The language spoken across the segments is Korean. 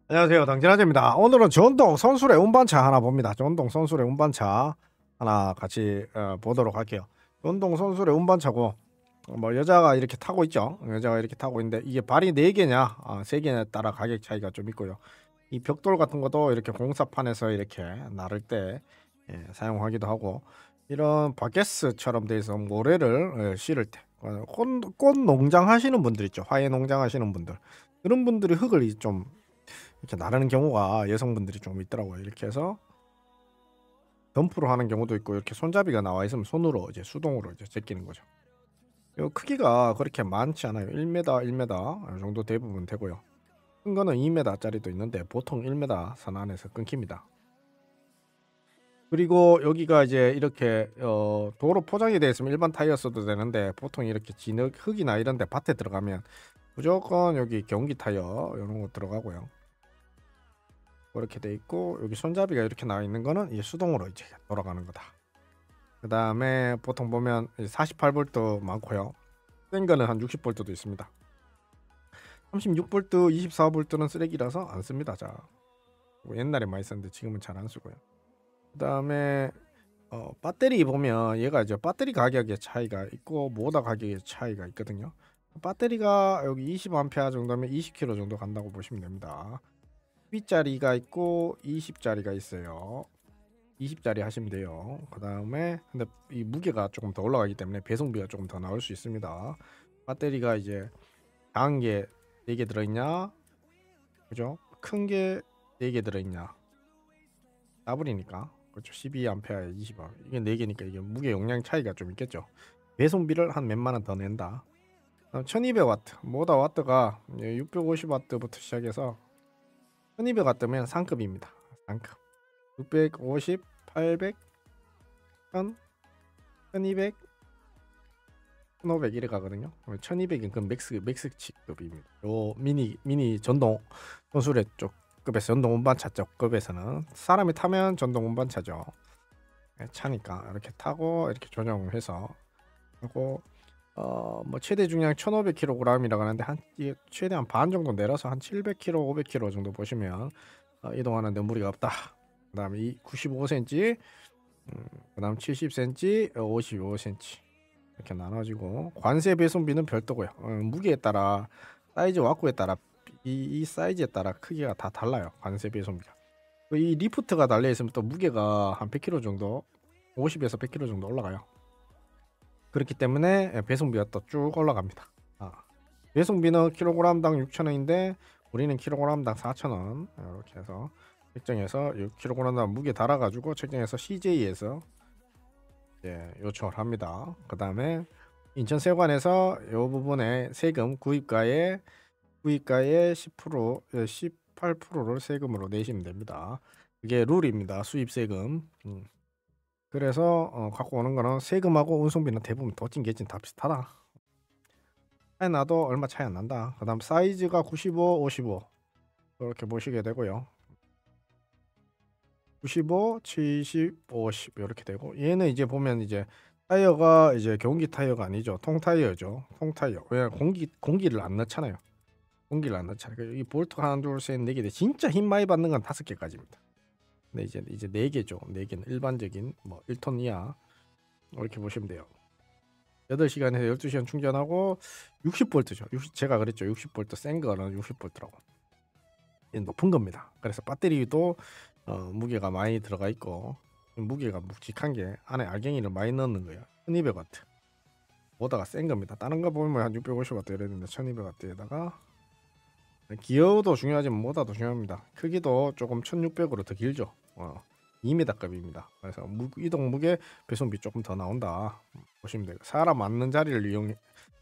안녕하세요. 당진아재입니다. 오늘은 전동 선술의 운반차 하나 봅니다. 전동 선술의 운반차 하나 같이 보도록 할게요. 전동 선술의 운반차고 뭐 여자가 이렇게 타고 있죠. 여자가 이렇게 타고 있는데 이게 발이 4개냐 3개냐에 따라 가격 차이가 좀 있고요. 이 벽돌 같은 것도 이렇게 공사판에서 이렇게 나를 때 사용하기도 하고, 이런 바게스처럼 돼 있어 모래를 실을 때 꽃 농장 하시는 분들 있죠. 화훼 농장 하시는 분들, 그런 분들이 흙을 좀 이렇게 나르는 경우가 여성분들이 좀 있더라고요. 이렇게 해서 덤프로 하는 경우도 있고, 이렇게 손잡이가 나와 있으면 손으로 이제 수동으로 이제 제끼는 거죠. 이 크기가 그렇게 많지 않아요. 1m, 1m 정도 대부분 되고요. 큰 거는 2m짜리도 있는데 보통 1m 선 안에서 끊깁니다. 그리고 여기가 이제 이렇게 도로 포장이 되어 있으면 일반 타이어 써도 되는데, 보통 이렇게 진흙, 흙이나 이런 데 밭에 들어가면 무조건 여기 경기 타이어 이런 거 들어가고요. 그렇게 돼 있고, 여기 손잡이가 이렇게 나와 있는 거는 이제 수동으로 이제 돌아가는 거다. 그 다음에 보통 보면 48V 많고요. 센 거는 한 60V도 있습니다. 36V, 24V는 쓰레기라서 안 씁니다. 자, 옛날에 많이 썼는데 지금은 잘 안 쓰고요. 그 다음에 배터리 보면 얘가 이제 배터리 가격의 차이가 있고 모터 가격의 차이가 있거든요. 배터리가 여기 20A 정도면 20km 정도 간다고 보시면 됩니다. 10짜리가 있고 20짜리가 있어요. 20짜리 하시면 돼요. 그 다음에 근데 이 무게가 조금 더 올라가기 때문에 배송비가 조금 더 나올 수 있습니다. 배터리가 이제 작은 게 4개 들어있냐, 그죠? 큰 게 4개 들어있냐, 더블이니까 그렇죠. 12A에 20A, 이게 4개니까 이게 무게 용량 차이가 좀 있겠죠. 배송비를 한 몇만 원 더 낸다. 1200W 모다 와트가 650W부터 시작해서 1200W면 상급입니다. 상급 650, 800, 1000, 1200, 1500 이래 가거든요. 1200은 그 맥스치급입니다. 요 미니 전동 선수레 쪽 급에서, 전동 운반차 쪽 급에서는 사람이 타면 전동 운반차죠. 차니까 이렇게 타고 이렇게 조정해서 하고, 뭐 최대 중량 1500kg이라고 하는데 한 최대한 반 정도 내려서 한 700kg, 500kg 정도 보시면 이동하는데 무리가 없다. 그다음에 이 95cm, 그다음 70cm, 55cm 이렇게 나눠지고, 관세 배송비는 별도고요. 무게에 따라, 사이즈 와꾸에 따라 이 사이즈에 따라 크기가 다 달라요. 관세 배송비가. 이 리프트가 달려 있으면 또 무게가 한 100kg 정도, 50에서 100kg 정도 올라가요. 그렇기 때문에 배송비가 또 쭉 올라갑니다. 배송비는 킬로그램당 6,000원인데 우리는 킬로그램당 4,000원 이렇게 해서 책정해서 6kg당 무게 달아가지고 책정해서 CJ에서 요청을 합니다. 그 다음에 인천세관에서 이 부분에 세금 구입가의 10%, 18%를 세금으로 내시면 됩니다. 이게 룰입니다. 수입세금. 그래서 갖고 오는 거는 세금하고 운송비는 대부분 도찐개찐 다 비슷하다. 차이 나도 얼마 차이 안 난다. 그 다음 사이즈가 95, 55 이렇게 보시게 되고요. 95, 70, 50 이렇게 되고, 얘는 이제 보면 이제 타이어가 이제 경기 타이어가 아니죠. 통 타이어죠. 통 타이어. 왜 공기를 안 넣잖아요. 공기를 안 넣잖아요. 이 볼트 하나, 둘, 셋, 네 개. 진짜 힘 많이 받는 건 5개까지입니다. 근데 이제 4개죠. 4개는 일반적인 뭐 1톤 이하 이렇게 보시면 돼요. 8시간에서 12시간 충전하고 60V죠. 제가 그랬죠. 60V 센 거는 60V라고. 높은 겁니다. 그래서 배터리도 무게가 많이 들어가 있고, 무게가 묵직한 게 안에 알갱이를 많이 넣는 거예요. 1200W 모터가 센 겁니다. 다른 거 보면 한 650W 이랬는데 1200W에다가 기어도 중요하지만 모터도 중요합니다. 크기도 조금 1600으로 더 길죠. 2m급입니다. 그래서 이동 무게 배송비 조금 더 나온다 보시면 돼요. 사람 앉는 자리를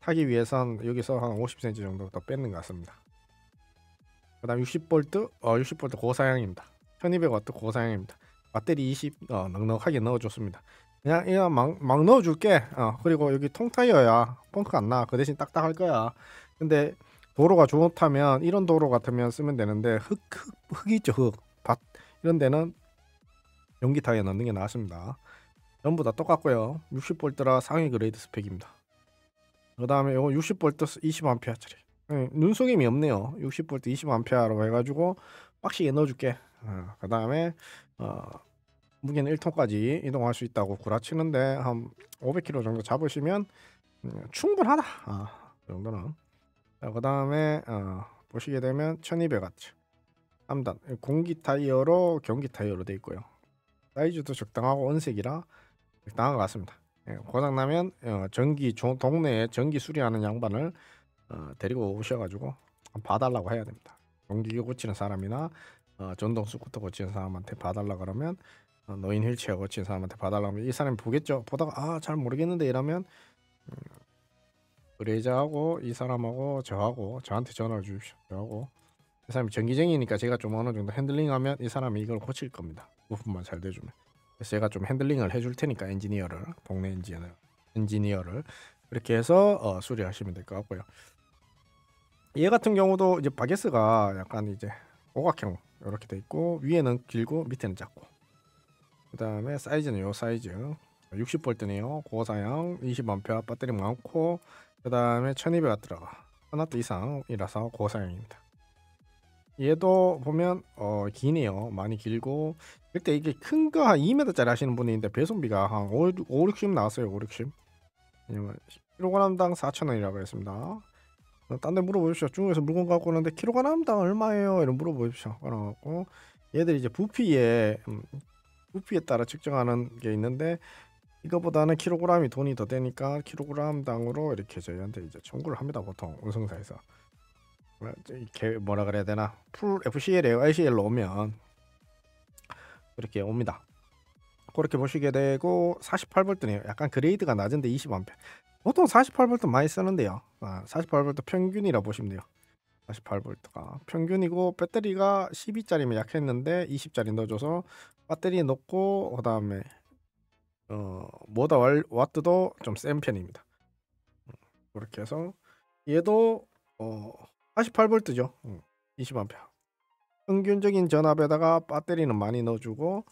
타기 위해선 여기서 한 50cm 정도 더 뺏는 것 같습니다. 그 다음 60V, 60V 고사양입니다. 1200W 고사양입니다. 배터리 20 넉넉하게 넣어줬습니다. 그냥 막 넣어줄게. 그리고 여기 통타이어야 펑크 안 나. 그 대신 딱딱할 거야. 근데 도로가 좋다면, 이런 도로 같으면 쓰면 되는데 흙 있죠. 밭 이런 데는 연기 타이어 넣는 게 낫습니다. 전부 다 똑같고요. 60V라 상위 그레이드 스펙입니다. 그 다음에 이거 60V 20A짜리. 눈속임이 없네요. 60V 20A로 해가지고 빡시게 넣어줄게. 그 다음에 무게는 1톤까지 이동할 수 있다고 구라치는데 한 500kg 정도 잡으시면 충분하다. 그 정도는. 그 다음에 보시게 되면 1200W 3단 공기 타이어로 경기 타이어로 돼 있고요. 사이즈도 적당하고 은색이라 적당한 것 같습니다. 고장 나면 동네에 전기 수리하는 양반을 데리고 오셔가지고 봐달라고 해야 됩니다. 전기기 고치는 사람이나 전동 스쿠터 고치는 사람한테 봐달라 그러면 노인 휠체어 고치는 사람한테 봐달라 하면 이 사람이 보겠죠. 보다가 잘 모르겠는데 이러면 의뢰자하고 이 사람하고 저한테 전화를 주십시오. 저하고 이 사람이 전기쟁이니까 제가 좀 어느 정도 핸들링하면 이 사람이 이걸 고칠 겁니다. 부품만 잘 대주면. 그래서 제가 좀 핸들링을 해줄 테니까 동네 엔지니어를 그렇게 해서 수리하시면 될 것 같고요. 얘 같은 경우도 이제 바게스가 약간 이제 오각형 이렇게 돼 있고 위에는 길고 밑에는 작고 그 다음에 사이즈는 요 사이즈 60V네요. 고사양 20A 배터리 많고 그 다음에 1200W가 하나도 이상이라서 고사양입니다. 얘도 보면 기네요. 많이 길고 그때 이게 큰 거 한 2m짜리 하시는 분이 있는데 배송비가 한 5, 60 나왔어요. 5, 60 왜냐면 10kg당 4,000원이라고 했습니다. 딴 데 물어보십시오. 중국에서 물건 갖고 오는데 킬로그램당 얼마예요? 이런 물어보십시오. 그래갖고 얘들이 이제 부피에 따라 측정하는 게 있는데 이거보다는 킬로그램이 돈이 더 되니까 킬로그램당으로 이렇게 저희한테 이제 청구를 합니다. 보통 운송사에서 이렇게 뭐라 그래야 되나 풀 FCL에요. ICL로 오면 이렇게 옵니다. 그렇게 보시게 되고 48V네요. 약간 그레이드가 낮은데 20A. 보통 48V 많이 쓰는데요. 48V 평균이라 보시면 돼요. 48V가 평균이고 배터리가 12짜리면 약했는데 20짜리 넣어줘서 배터리에 넣고 그 다음에 모다 와트도 좀 센 편입니다. 그렇게 해서 얘도 48V죠. 20A. 평균적인 전압에다가 배터리는 많이 넣어주고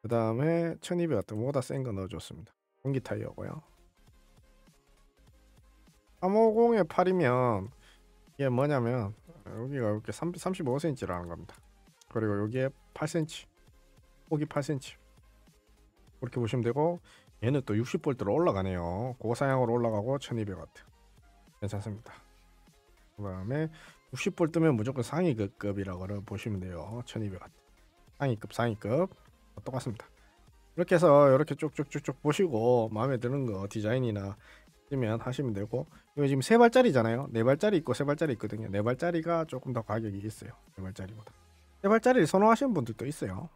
그 다음에 1200W 모다 센 거 넣어줬습니다. 공기 타이어고요. 350에 8이면 이게 뭐냐면 여기가 이렇게 35cm라는 겁니다. 그리고 여기에 8cm, 폭이 8cm 그렇게 보시면 되고 얘는 또 60V로 올라가네요. 고사양으로 올라가고 1200W 괜찮습니다. 그 다음에 60V 뜨면 무조건 상위급이라고 보시면 돼요. 1200W 상위급 똑같습니다. 이렇게 해서 이렇게 쭉쭉쭉쭉 보시고 마음에 드는 거 디자인이나 면 하시면 되고 이거 지금 3발짜리잖아요. 4발짜리 있고 3발짜리 있거든요. 4발짜리가 조금 더 가격이 있어요. 4발짜리보다 3발짜리를 선호하시는 분들도 있어요.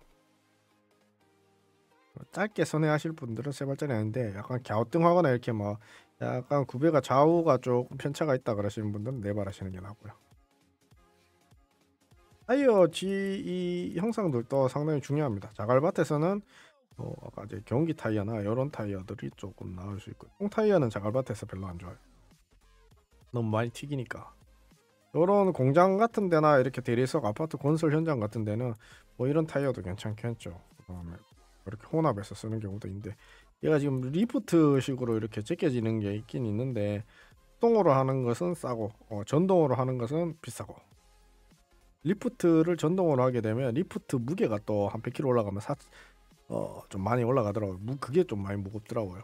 짧게 선회하실 분들은 3발짜리 하는데 약간 갸우뚱하거나 이렇게 뭐 약간 구배가 좌우가 조금 편차가 있다 그러시는 분들은 4발 하시는 게 낫고요. 타이어 이 형상들도 상당히 중요합니다. 자갈밭에서는 아까 이제 경기 타이어나 이런 타이어들이 조금 나올 수 있고 통 타이어는 자갈밭에서 별로 안 좋아요. 너무 많이 튀기니까. 이런 공장 같은 데나 이렇게 대리석 아파트 건설 현장 같은 데는 뭐 이런 타이어도 괜찮겠죠. 그다음에 이렇게 혼합해서 쓰는 경우도 있는데 얘가 지금 리프트식으로 이렇게 제껴지는 게 있긴 있는데 수동으로 하는 것은 싸고 전동으로 하는 것은 비싸고 리프트를 전동으로 하게 되면 리프트 무게가 또 한 100kg 올라가면 좀 많이 올라가더라고요. 그게 좀 많이 무겁더라고요.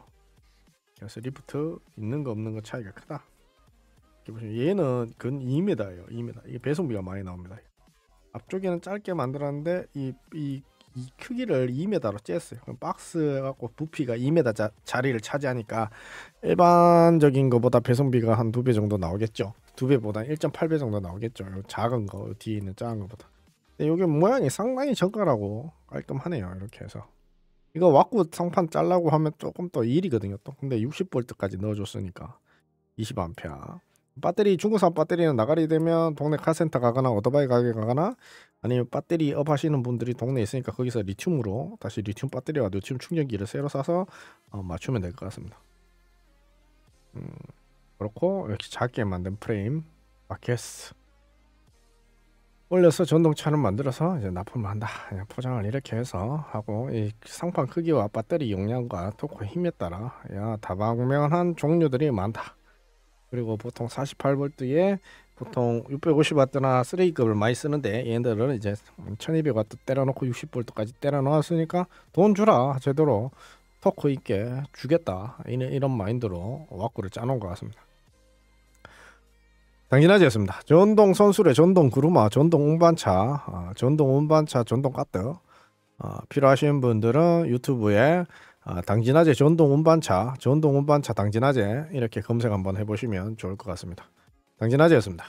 그래서 리프트 있는 거 없는 거 차이가 크다. 얘는 근 2m예요. 2m. 이게 배송비가 많이 나옵니다. 앞쪽에는 짧게 만들었는데 이 크기를 2m로 쬐었어요. 그럼 박스 갖고 부피가 2m 자리를 차지하니까 일반적인 거보다 배송비가 한 2배 정도 나오겠죠. 2배보다 1.8배 정도 나오겠죠. 작은 거 뒤에 있는 작은 거보다. 근데 이게 모양이 상당히 정갈하고 깔끔하네요. 이렇게 해서 이거 왁구 상판 잘라고 하면 조금 더 일이거든요. 또 근데 60V까지 넣어줬으니까 20A. 배터리 중국산 배터리는 나가리 되면 동네 카센터 가거나 오토바이 가게 가거나 아니면 배터리 업 하시는 분들이 동네에 있으니까 거기서 리튬으로 다시 리튬 배터리와 리튬 충전기를 새로 사서 맞추면 될 것 같습니다. 그렇고 이렇게 작게 만든 프레임 바켓스 올려서 전동차를 만들어서 이제 납품을 한다. 그냥 포장을 이렇게 해서 하고 이 상판 크기와 배터리 용량과 토크 힘에 따라 다방면한 종류들이 많다. 그리고 보통 48V에 보통 650W나 3G급을 많이 쓰는데 얘네들은 이제 1200W 때려놓고 60V까지 때려 놓았으니까 돈 주라 제대로 토크 있게 주겠다 이런 마인드로 와꾸를 짜놓은 것 같습니다. 당진아지였습니다. 전동 선술의 전동 구루마, 전동 운반차, 전동 운반차, 전동 가드 필요하신 분들은 유튜브에 당진아재 전동 운반차 당진아재 이렇게 검색 한번 해보시면 좋을 것 같습니다. 당진아재였습니다.